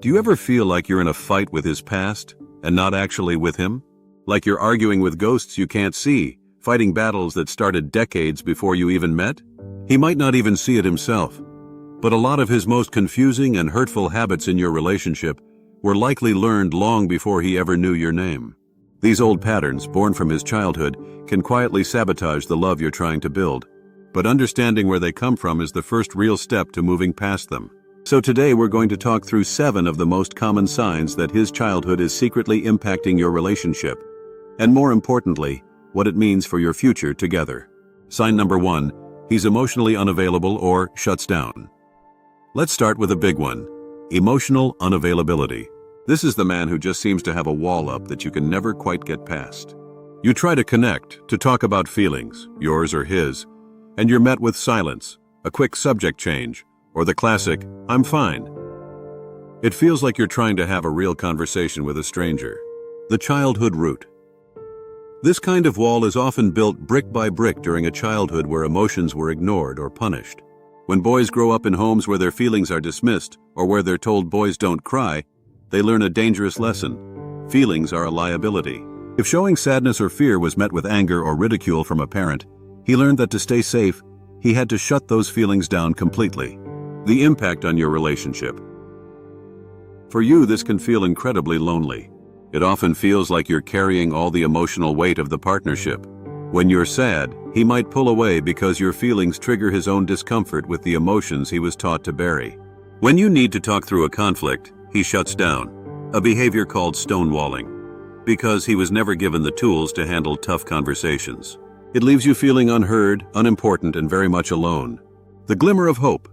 Do you ever feel like you're in a fight with his past, and not actually with him? Like you're arguing with ghosts you can't see, fighting battles that started decades before you even met? He might not even see it himself, but a lot of his most confusing and hurtful habits in your relationship were likely learned long before he ever knew your name. These old patterns, born from his childhood, can quietly sabotage the love you're trying to build. But understanding where they come from is the first real step to moving past them. So today we're going to talk through 7 of the most common signs that his childhood is secretly impacting your relationship. And more importantly, what it means for your future together. Sign number 1, he's emotionally unavailable or shuts down. Let's start with a big one. Emotional unavailability. This is the man who just seems to have a wall up that you can never quite get past. You try to connect, to talk about feelings, yours or his, and you're met with silence, a quick subject change, or the classic, "I'm fine." It feels like you're trying to have a real conversation with a stranger. The childhood root. This kind of wall is often built brick by brick during a childhood where emotions were ignored or punished. When boys grow up in homes where their feelings are dismissed, or where they're told boys don't cry, they learn a dangerous lesson. Feelings are a liability. If showing sadness or fear was met with anger or ridicule from a parent, he learned that to stay safe, he had to shut those feelings down completely. The impact on your relationship. For you, this can feel incredibly lonely. It often feels like you're carrying all the emotional weight of the partnership. When you're sad, he might pull away because your feelings trigger his own discomfort with the emotions he was taught to bury. When you need to talk through a conflict, he shuts down, a behavior called stonewalling, because he was never given the tools to handle tough conversations. It leaves you feeling unheard, unimportant, and very much alone. The glimmer of hope.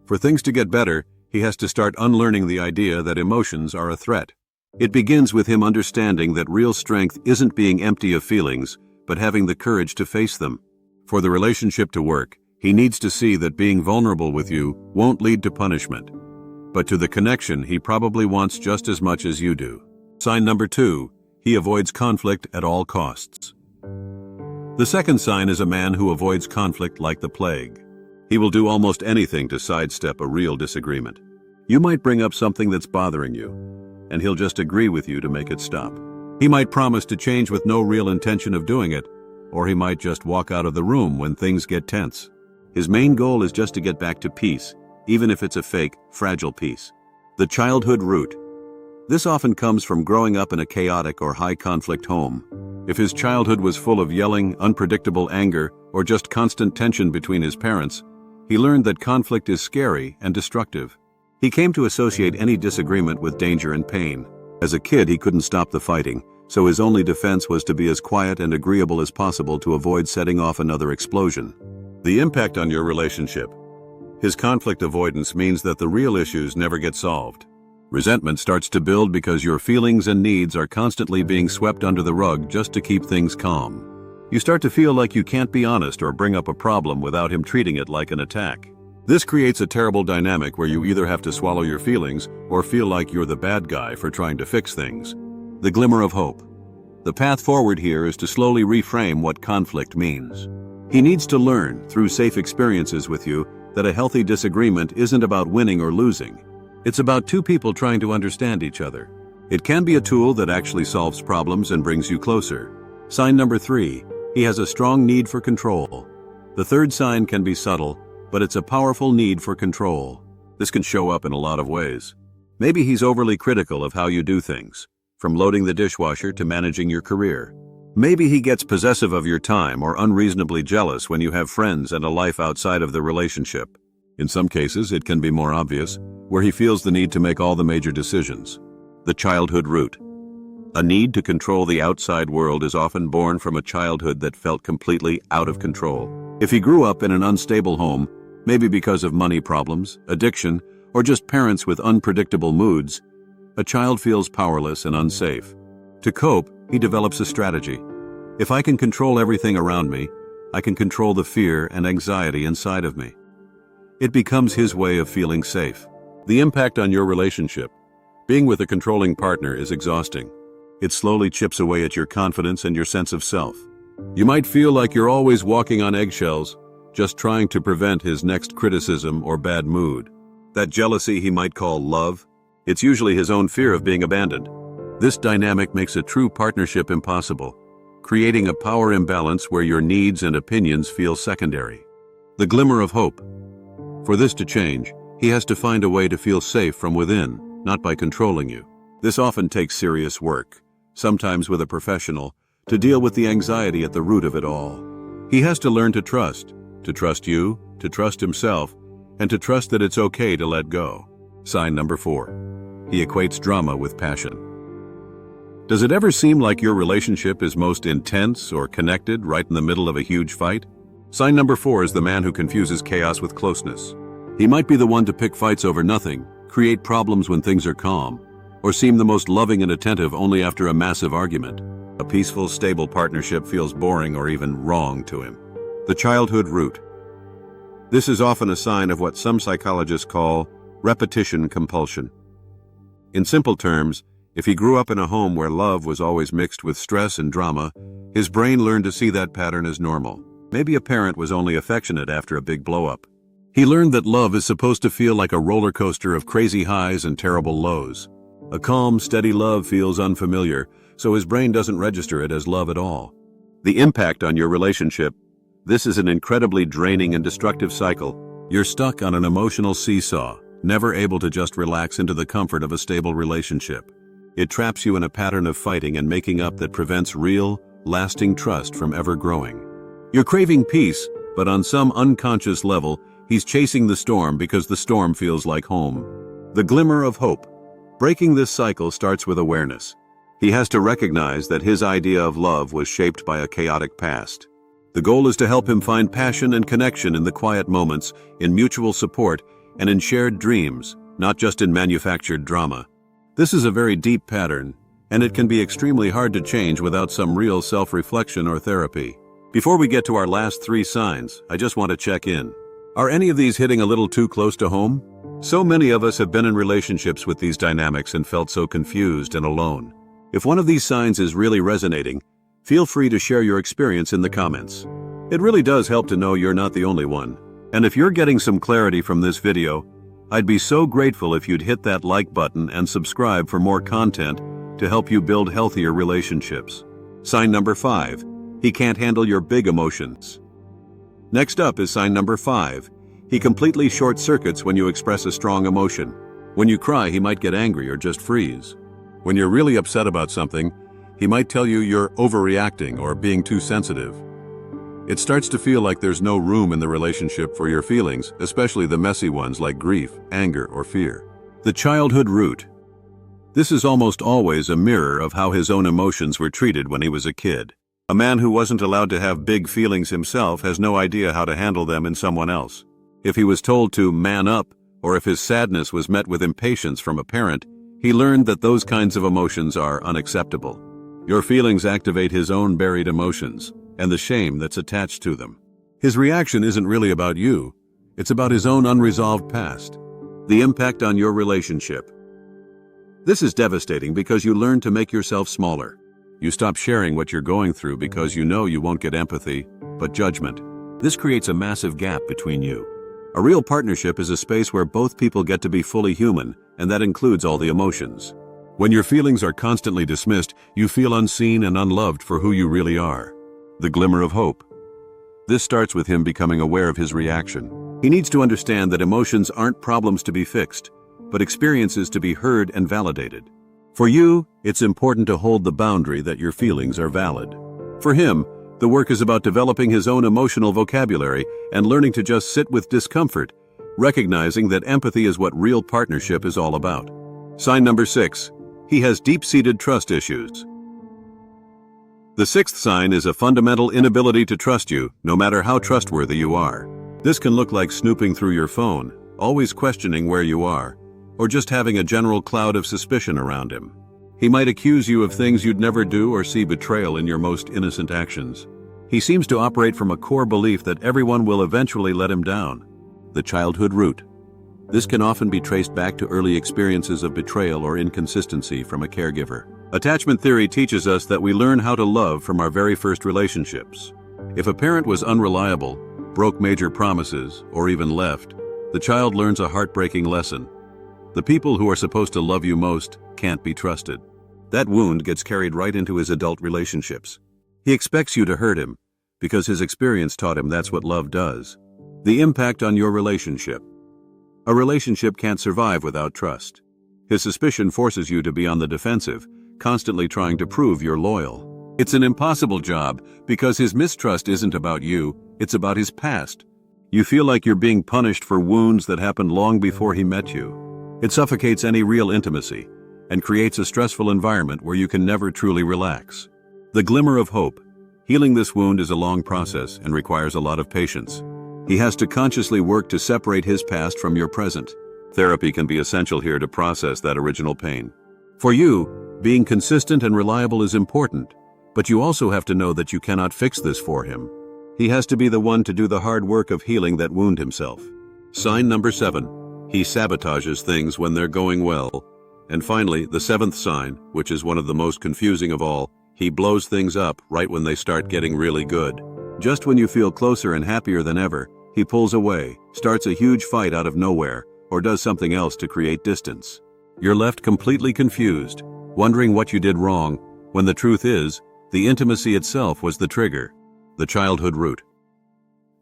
For things to get better, he has to start unlearning the idea that emotions are a threat. It begins with him understanding that real strength isn't being empty of feelings, but having the courage to face them. For the relationship to work, he needs to see that being vulnerable with you won't lead to punishment, but to the connection he probably wants just as much as you do. Sign number 2, he avoids conflict at all costs. The second sign is a man who avoids conflict like the plague. He will do almost anything to sidestep a real disagreement. You might bring up something that's bothering you, and he'll just agree with you to make it stop. He might promise to change with no real intention of doing it, or he might just walk out of the room when things get tense. His main goal is just to get back to peace, even if it's a fake, fragile peace. The childhood root. This often comes from growing up in a chaotic or high-conflict home. If his childhood was full of yelling, unpredictable anger, or just constant tension between his parents, he learned that conflict is scary and destructive. He came to associate any disagreement with danger and pain. As a kid, he couldn't stop the fighting, so his only defense was to be as quiet and agreeable as possible to avoid setting off another explosion. The impact on your relationship. His conflict avoidance means that the real issues never get solved. Resentment starts to build because your feelings and needs are constantly being swept under the rug just to keep things calm. You start to feel like you can't be honest or bring up a problem without him treating it like an attack. This creates a terrible dynamic where you either have to swallow your feelings or feel like you're the bad guy for trying to fix things. The glimmer of hope. The path forward here is to slowly reframe what conflict means. He needs to learn, through safe experiences with you, that a healthy disagreement isn't about winning or losing. It's about 2 people trying to understand each other. It can be a tool that actually solves problems and brings you closer. Sign number 3, he has a strong need for control. The third sign can be subtle, but it's a powerful need for control. This can show up in a lot of ways. Maybe he's overly critical of how you do things, from loading the dishwasher to managing your career. Maybe he gets possessive of your time or unreasonably jealous when you have friends and a life outside of the relationship. In some cases, it can be more obvious, where he feels the need to make all the major decisions. The childhood root. A need to control the outside world is often born from a childhood that felt completely out of control. If he grew up in an unstable home, maybe because of money problems, addiction, or just parents with unpredictable moods, a child feels powerless and unsafe. To cope, he develops a strategy. If I can control everything around me, I can control the fear and anxiety inside of me. It becomes his way of feeling safe. The impact on your relationship. Being with a controlling partner is exhausting. It slowly chips away at your confidence and your sense of self. You might feel like you're always walking on eggshells, just trying to prevent his next criticism or bad mood. That jealousy he might call love It's usually his own fear of being abandoned. This dynamic makes a true partnership impossible, creating a power imbalance where your needs and opinions feel secondary. The glimmer of hope. For this to change, he has to find a way to feel safe from within, not by controlling you. This often takes serious work, sometimes with a professional, to deal with the anxiety at the root of it all. He has to learn to trust you, to trust himself, and to trust that it's okay to let go. Sign number 4. He equates drama with passion. Does it ever seem like your relationship is most intense or connected right in the middle of a huge fight? Sign number 4 is the man who confuses chaos with closeness. He might be the one to pick fights over nothing, create problems when things are calm, or seem the most loving and attentive only after a massive argument. A peaceful, stable partnership feels boring or even wrong to him. The childhood root. This is often a sign of what some psychologists call repetition compulsion. In simple terms, if he grew up in a home where love was always mixed with stress and drama, his brain learned to see that pattern as normal. Maybe a parent was only affectionate after a big blow-up. He learned that love is supposed to feel like a roller coaster of crazy highs and terrible lows. A calm, steady love feels unfamiliar, so his brain doesn't register it as love at all. The impact on your relationship. This is an incredibly draining and destructive cycle. You're stuck on an emotional seesaw, never able to just relax into the comfort of a stable relationship. It traps you in a pattern of fighting and making up that prevents real, lasting trust from ever growing. You're craving peace, but on some unconscious level, he's chasing the storm because the storm feels like home. The glimmer of hope. Breaking this cycle starts with awareness. He has to recognize that his idea of love was shaped by a chaotic past. The goal is to help him find passion and connection in the quiet moments, in mutual support, and in shared dreams, not just in manufactured drama. This is a very deep pattern, and it can be extremely hard to change without some real self-reflection or therapy. Before we get to our last 3 signs, I just want to check in. Are any of these hitting a little too close to home? So many of us have been in relationships with these dynamics and felt so confused and alone. If one of these signs is really resonating, feel free to share your experience in the comments. It really does help to know you're not the only one. And if you're getting some clarity from this video, I'd be so grateful if you'd hit that like button and subscribe for more content to help you build healthier relationships. Sign number 5. He can't handle your big emotions. Next up is sign number 5. He completely short-circuits when you express a strong emotion. When you cry, he might get angry or just freeze. When you're really upset about something, he might tell you you're overreacting or being too sensitive. It starts to feel like there's no room in the relationship for your feelings, especially the messy ones like grief, anger, or fear. The childhood root. This is almost always a mirror of how his own emotions were treated when he was a kid. A man who wasn't allowed to have big feelings himself has no idea how to handle them in someone else. If he was told to man up, or if his sadness was met with impatience from a parent, he learned that those kinds of emotions are unacceptable. Your feelings activate his own buried emotions, and the shame that's attached to them. His reaction isn't really about you, it's about his own unresolved past. The impact on your relationship. This is devastating because you learn to make yourself smaller. You stop sharing what you're going through because you know you won't get empathy, but judgment. This creates a massive gap between you. A real partnership is a space where both people get to be fully human, and that includes all the emotions. When your feelings are constantly dismissed, you feel unseen and unloved for who you really are. The glimmer of hope. This starts with him becoming aware of his reaction. He needs to understand that emotions aren't problems to be fixed, but experiences to be heard and validated. For you, it's important to hold the boundary that your feelings are valid. For him, the work is about developing his own emotional vocabulary and learning to just sit with discomfort, recognizing that empathy is what real partnership is all about. Sign number 6. He has deep-seated trust issues. The 6th sign is a fundamental inability to trust you, no matter how trustworthy you are. This can look like snooping through your phone, always questioning where you are, or just having a general cloud of suspicion around him. He might accuse you of things you'd never do or see betrayal in your most innocent actions. He seems to operate from a core belief that everyone will eventually let him down. The childhood root. This can often be traced back to early experiences of betrayal or inconsistency from a caregiver. Attachment theory teaches us that we learn how to love from our very first relationships. If a parent was unreliable, broke major promises, or even left, the child learns a heartbreaking lesson. The people who are supposed to love you most can't be trusted. That wound gets carried right into his adult relationships. He expects you to hurt him, because his experience taught him that's what love does. The impact on your relationship. A relationship can't survive without trust. His suspicion forces you to be on the defensive, constantly trying to prove you're loyal. It's an impossible job, because his mistrust isn't about you, it's about his past. You feel like you're being punished for wounds that happened long before he met you. It suffocates any real intimacy, and creates a stressful environment where you can never truly relax. The glimmer of hope. Healing this wound is a long process and requires a lot of patience. He has to consciously work to separate his past from your present. Therapy can be essential here to process that original pain. For you, being consistent and reliable is important, but you also have to know that you cannot fix this for him. He has to be the one to do the hard work of healing that wound himself. Sign number 7. He sabotages things when they're going well. And finally, the 7th sign, which is one of the most confusing of all, he blows things up right when they start getting really good. Just when you feel closer and happier than ever, he pulls away, starts a huge fight out of nowhere, or does something else to create distance. You're left completely confused, wondering what you did wrong, when the truth is, the intimacy itself was the trigger, the childhood root.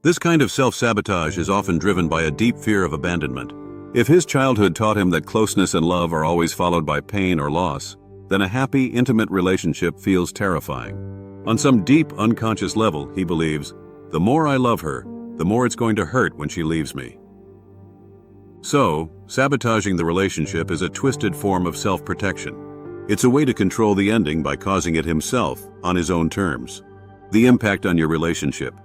This kind of self-sabotage is often driven by a deep fear of abandonment. If his childhood taught him that closeness and love are always followed by pain or loss, then a happy, intimate relationship feels terrifying. On some deep, unconscious level, he believes, the more I love her, the more it's going to hurt when she leaves me. So, sabotaging the relationship is a twisted form of self-protection. It's a way to control the ending by causing it himself, on his own terms. The impact on your relationship.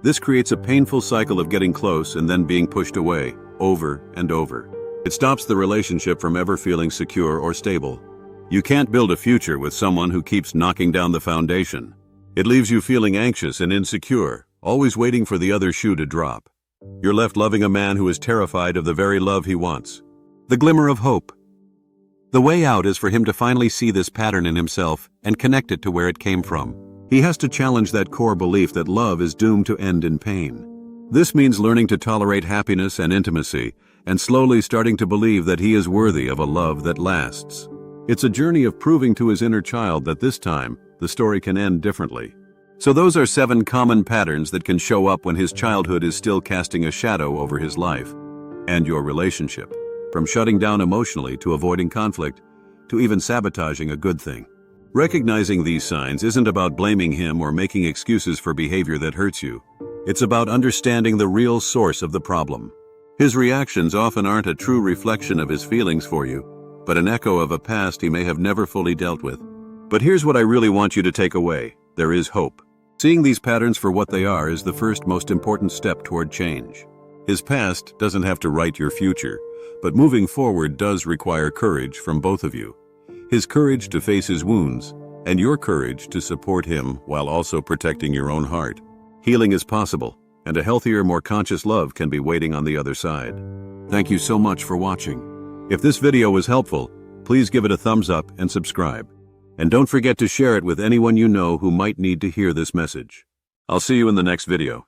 This creates a painful cycle of getting close and then being pushed away, over and over. It stops the relationship from ever feeling secure or stable. You can't build a future with someone who keeps knocking down the foundation. It leaves you feeling anxious and insecure, always waiting for the other shoe to drop. You're left loving a man who is terrified of the very love he wants. The glimmer of hope. The way out is for him to finally see this pattern in himself and connect it to where it came from. He has to challenge that core belief that love is doomed to end in pain. This means learning to tolerate happiness and intimacy, and slowly starting to believe that he is worthy of a love that lasts. It's a journey of proving to his inner child that this time, the story can end differently. So those are 7 common patterns that can show up when his childhood is still casting a shadow over his life and your relationship. From shutting down emotionally to avoiding conflict, to even sabotaging a good thing. Recognizing these signs isn't about blaming him or making excuses for behavior that hurts you. It's about understanding the real source of the problem. His reactions often aren't a true reflection of his feelings for you, but an echo of a past he may have never fully dealt with. But here's what I really want you to take away. There is hope. Seeing these patterns for what they are is the first most important step toward change. His past doesn't have to write your future, but moving forward does require courage from both of you. His courage to face his wounds, and your courage to support him while also protecting your own heart. Healing is possible, and a healthier, more conscious love can be waiting on the other side. Thank you so much for watching. If this video was helpful, please give it a thumbs up and subscribe. And don't forget to share it with anyone you know who might need to hear this message. I'll see you in the next video.